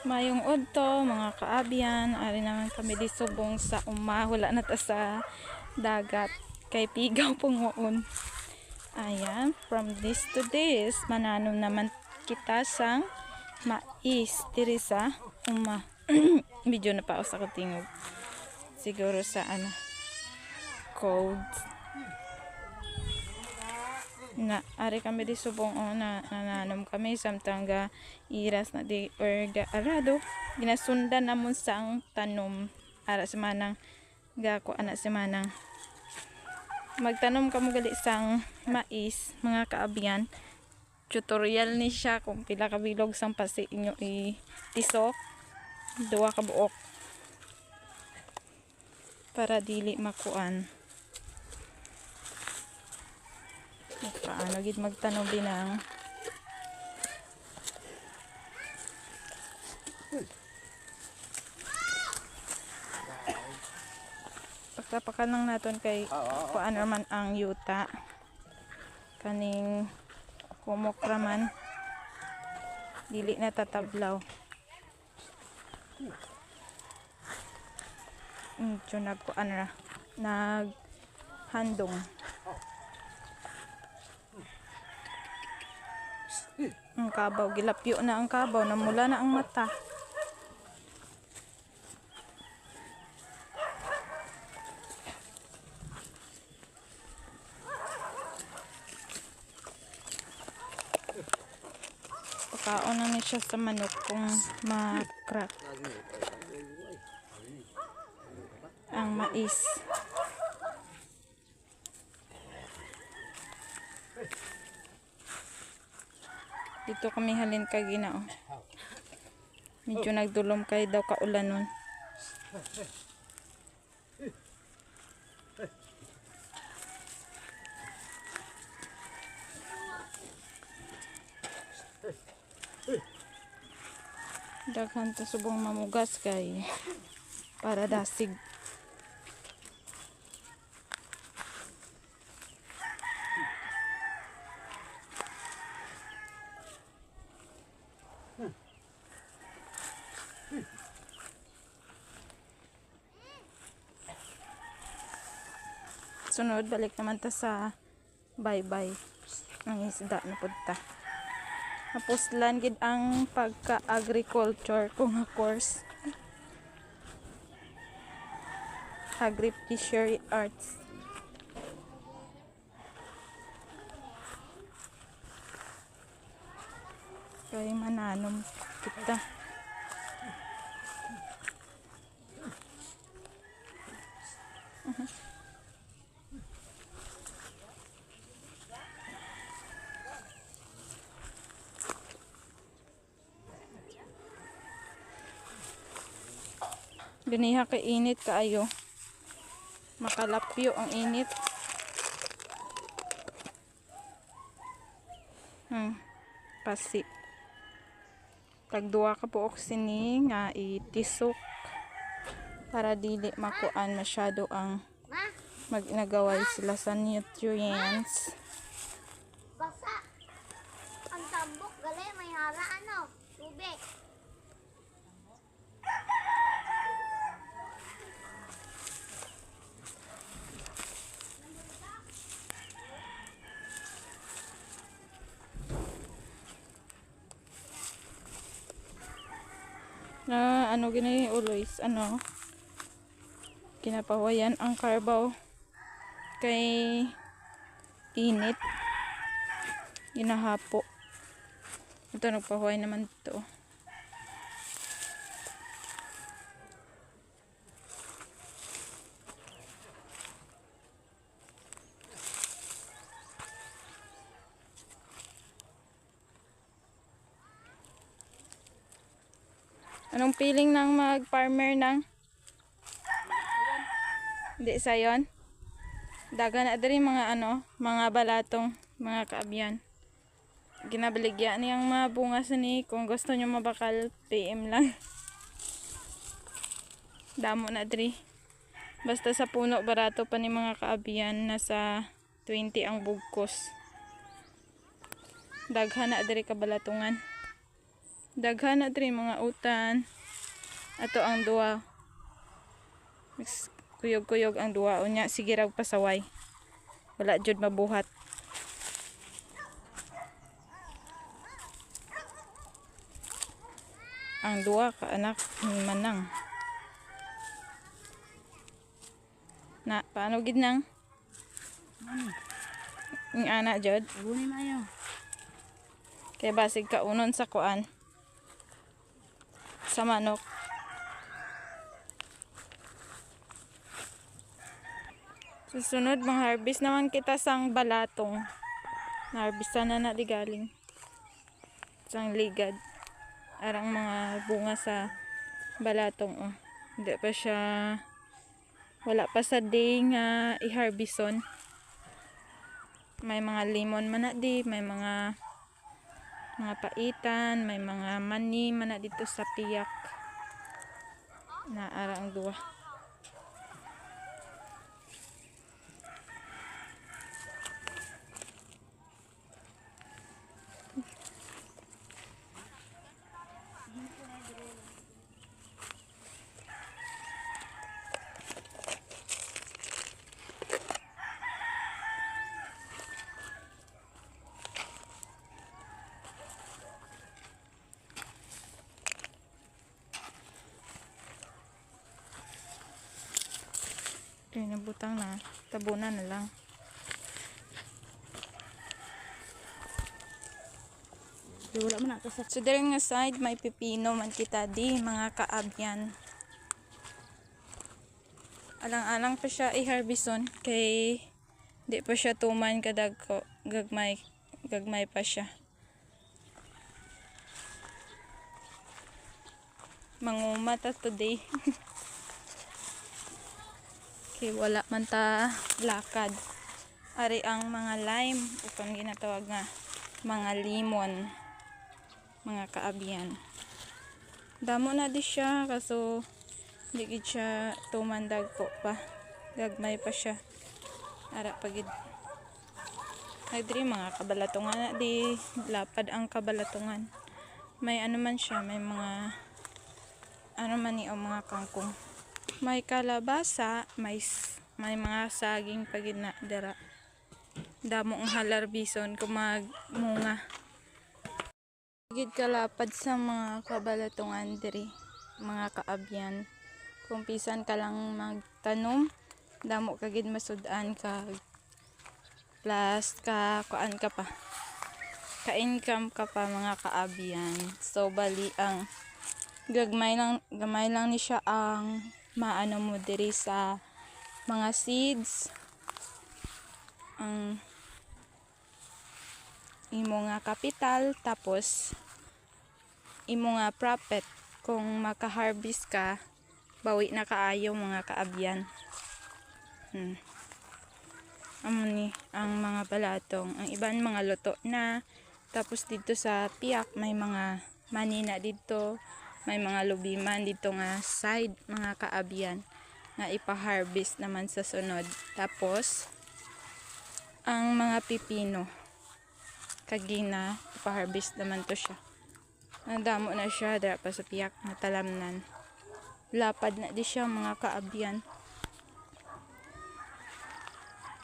Mayong udto mga kaabyan, ari naman kami di subong sa wala na ta sa dagat kay pigaw pungoon. Ayan, from this to this mananom naman kita sang mais diri sa medyo na pa sa katingog siguro sa codes na ari kami di subong na nananom kami samtang ga iras na di or ga arado ginasundan namon sang tanom ara sa manang ga ko anak si manang magtanom kamo gali sang mais mga kaabyan. Tutorial ni siya kung pila ka bilog sang pasi inyo itisok duwa ka buok para dili makuan. Paano gid magtanom binang pagkapakan lang naton kay paano man ang yuta kaning kumokra man dili na tatablaw. Nagkuan ra naghandong ang kabaw gilapyo na ang kabaw namula na ang mata. Pagkaon na ni siya sa manok kung ma-crack ang mais. Dito kami halin kay Ginoo. Medyo nagdulom kay daw kaulan nun. Daghan ta subong mamugas kay para dasig. Sunod balik naman ta sa bye-bye ang isda na punta. Tapos gid ang pagka-agriculture kung course. Agri-fishery arts. Kaya mananom kita. Ganiha kay init kaayo. Makalapyo ang init. Pasi. Tagduwa ka po sini nga itisok para dili makuan masyado ang magnagaway sila sa nutrients. Basa. Ang tambok gali may hara tubig. Na gini always kinapawayan ang karbaw kay init ginahapo. Ito nagpahuay naman ito. Anong feeling ng mag-farmer ng? Hindi sayon. Daga na diri mga mga balatong, mga kaabyan. Ginabaligya niyang mga bunga sa ni kung gusto niyo mabakal PM lang. Damo na diri. Basta sa puno barato pa ni mga kaabyan nasa 20 ang bugkos. Daghan na diri kabalatungan. Daghan na diri mga utan. Ato ang duwa. Kuyog-kuyog ang duwa. Unya, sige rag pasaway. Wala jud mabuhat. Ang duwa ka anak ni manang. Na, paano gid nang? Ang anak jud. Abuni mayo. Kay basig ka unon sa kuan. Sa manok. Susunod, mag-harvest naman kita sang balatong. Na-harvestan na di galing. Sang ligad. Arang mga bunga sa balatong. Oh. Hindi pa siya, wala pa sa day nga i-harveston. May mga limon man na di, may mga paitan, may mga mani man na dito sa piyak. Na arang duwa. Okay, nabutang na. Tabunan na lang. Di wala man ato sa So, there nga side, may pipino man kita di, mga kaabyan. Alang-alang pa siya i-harveston kay di pa siya tuman kadag ko. Gagmay pa siya. Mangumata today. Kay wala man ta lakad. Ari ang mga lime upang ginatawag nga mga limon, mga kaabyan. Damo na di siya kaso di gid siya tumandag ko pa. Gagmay pa siya. Ara pagid. Ay diri mga kabalatungan na di lapad ang kabalatungan. May ano man siya, may mga ano man ni o mga kangkong. May kalabasa, may mga saging pagid na dara. Damo ang halarbison kung magmunga. Gid kalapad sa mga kabalatungan diri, mga kaabyan. Kung pisan ka lang magtanom, damo ka gid masud-an ka plus ka kuan ka pa. Ka-income ka pa mga kaabyan. So bali ang gamay lang ni siya ang maano mo diri sa mga seeds. Ang imo nga kapital tapos imo nga profit kung maka-harvest ka bawi na kaayo mga kaabyan. Amo ni ang mga balatong, ang iban mga luto na, tapos dito sa piyak may mga manina dito, may mga lubiman dito nga side mga kaabyan nga ipa-harvest naman sa sunod. Tapos ang mga pipino kagina ipa-harvest naman to siya. Damo na siya dara pa sa piyak na talamnan. Lapad na di siya mga kaabyan.